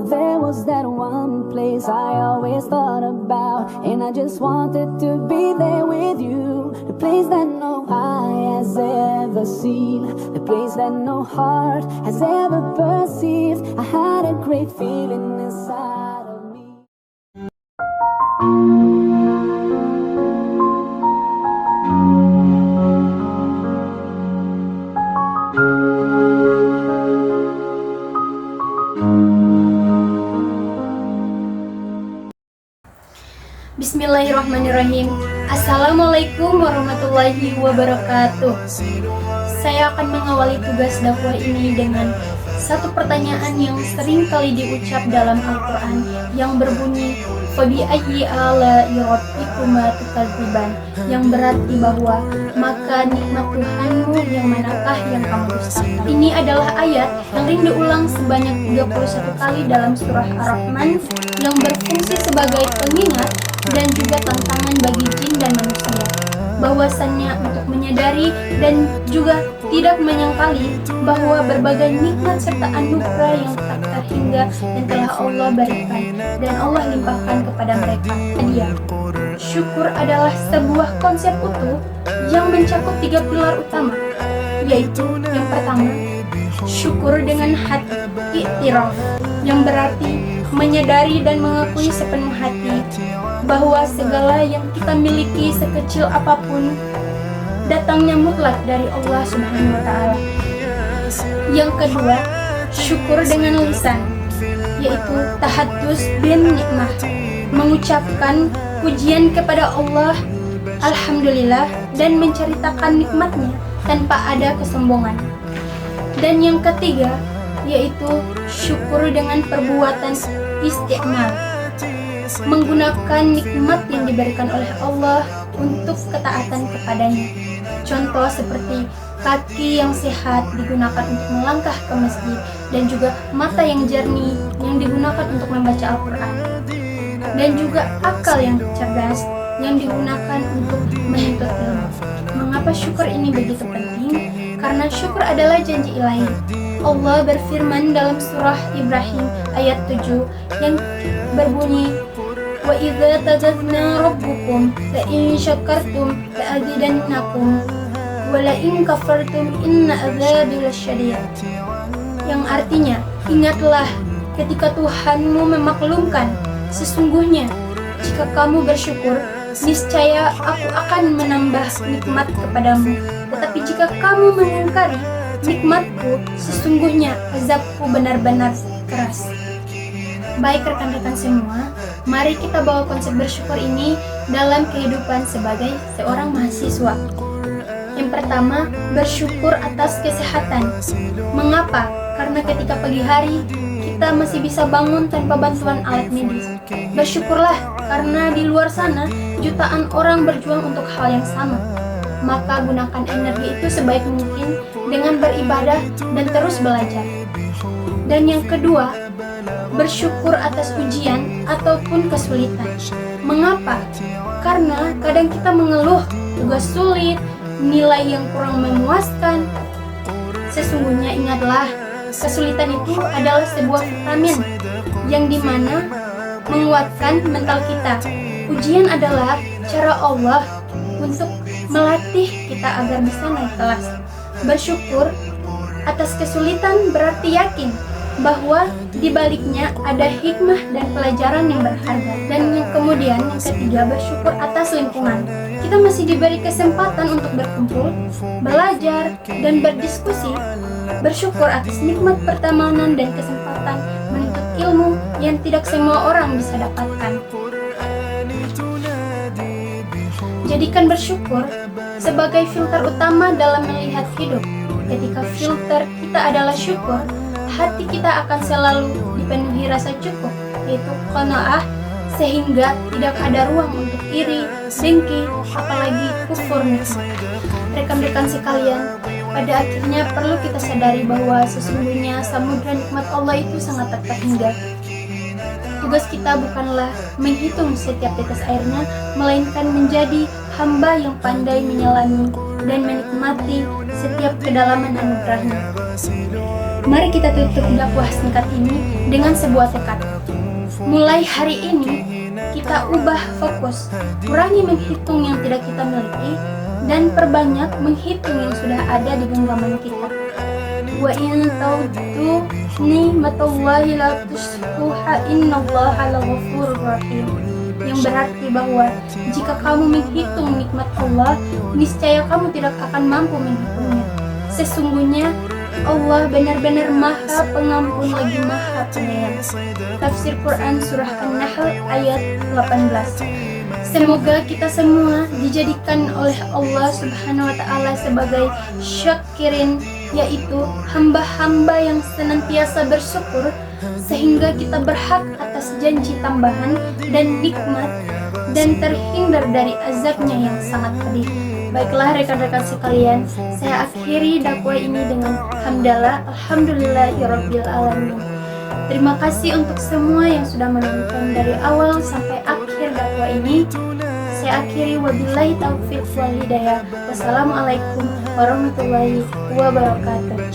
there was that one place I always thought about, and I just wanted to be there with you. The place that no eye has ever seen, the place that no heart has ever perceived. I had a great feeling inside of me. Bismillahirrahmanirrahim. Assalamualaikum warahmatullahi wabarakatuh. Saya akan mengawali tugas dakwah ini dengan satu pertanyaan yang sering kali diucap dalam Al-Quran yang berbunyi Fabi ayyi ala'i rabbikuma tukadziban, yang berarti bahwa maka nikmat Tuhanmu yang manakah yang kamu dustakan. Ini adalah ayat yang sering diulang sebanyak 31 kali dalam surah Ar-Rahman yang berfungsi sebagai pengingat dan juga tantangan bagi jin dan manusia, bahwasannya untuk menyadari dan juga tidak menyangkali bahwa berbagai nikmat serta anugerah yang tak terhingga yang telah Allah berikan dan Allah limpahkan kepada mereka. Hadiah. Syukur adalah sebuah konsep utuh yang mencakup 3 pilar utama, yaitu yang pertama, syukur dengan hati i'tiraf, yang berarti menyadari dan mengakui sepenuh hati bahwa segala yang kita miliki sekecil apapun datangnya mutlak dari Allah Subhanahu wa Ta'ala. Yang kedua, syukur dengan lisan, yaitu tahaddus bin nikmah, mengucapkan pujian kepada Allah Alhamdulillah dan menceritakan nikmatnya tanpa ada kesombongan. Dan yang ketiga, yaitu syukur dengan perbuatan isti'mal, menggunakan nikmat yang diberikan oleh Allah untuk ketaatan kepadanya. Contoh seperti kaki yang sehat digunakan untuk melangkah ke masjid, dan juga mata yang jernih yang digunakan untuk membaca Al-Quran, dan juga akal yang cerdas yang digunakan untuk menuntut ilmu. Mengapa syukur ini begitu penting? Karena syukur adalah janji ilahi. Allah berfirman dalam surah Ibrahim ayat 7 yang berbunyi wa idza tazadna rabbukum la in syakartum la azidannakum wa la in kafartum inna adzabi lasyadid, yang artinya, ingatlah ketika Tuhanmu memaklumkan, sesungguhnya jika kamu bersyukur niscaya aku akan menambah nikmat kepadamu, tetapi jika kamu mengingkari nikmatku, sesungguhnya azabku benar-benar keras. Baik rekan-rekan semua, mari kita bawa konsep bersyukur ini dalam kehidupan sebagai seorang mahasiswa. Yang pertama, bersyukur atas kesehatan. Mengapa? Karena ketika pagi hari kita masih bisa bangun tanpa bantuan alat medis. Bersyukurlah karena di luar sana jutaan orang berjuang untuk hal yang sama. Maka gunakan energi itu sebaik mungkin dengan beribadah dan terus belajar. Dan yang kedua, bersyukur atas ujian ataupun kesulitan. Mengapa? Karena kadang kita mengeluh tugas sulit, nilai yang kurang memuaskan. Sesungguhnya ingatlah, kesulitan itu adalah sebuah vitamin yang dimana menguatkan mental kita. Ujian adalah cara Allah untuk melatih kita agar bisa naik kelas. Bersyukur atas kesulitan berarti yakin bahwa di baliknya ada hikmah dan pelajaran yang berharga. Dan yang kemudian yang ketiga, bersyukur atas lingkungan. Kita masih diberi kesempatan untuk berkumpul, belajar, dan berdiskusi. Bersyukur atas nikmat pertemanan dan kesempatan menuntut ilmu yang tidak semua orang bisa dapatkan. Jadikan bersyukur sebagai filter utama dalam melihat hidup. Ketika filter kita adalah syukur, hati kita akan selalu dipenuhi rasa cukup, yaitu qanaah, sehingga tidak ada ruang untuk iri, dengki, apalagi kufur nikmat. Rekan-rekan sekalian, pada akhirnya perlu kita sadari bahwa sesungguhnya samudra nikmat Allah itu sangat tak terhingga. Tugas kita bukanlah menghitung setiap tetes airnya, melainkan menjadi hamba yang pandai menyelami dan menikmati setiap kedalaman anugerahnya. Mari kita tutup dakwah singkat ini dengan sebuah tekad. Mulai hari ini, kita ubah fokus, kurangi menghitung yang tidak kita miliki, dan perbanyak menghitung yang sudah ada di genggaman kita. Wa in ta'uddu ni'matallahi la tuhsuha innallaha laghafurur rahim. Yang berarti bahwa jika kamu menghitung nikmat Allah, niscaya kamu tidak akan mampu menghitungnya. Sesungguhnya Allah benar-benar Maha Pengampun lagi Maha Penyayang. Tafsir Quran Surah An-Nahl ayat 18. Semoga kita semua dijadikan oleh Allah Subhanahu wa Ta'ala sebagai syakirin, yaitu hamba-hamba yang senantiasa bersyukur, sehingga kita berhak atas janji tambahan dan nikmat dan terhindar dari azabnya yang sangat pedih. Baiklah rekan-rekan sekalian, saya akhiri dakwah ini dengan hamdalah alhamdulillahirabbil alamin. Terima kasih untuk semua yang sudah menonton dari awal sampai akhir dakwah ini. Saya akhiri wabillahi taufiq wal hidayah. Wassalamualaikum warahmatullahi wabarakatuh.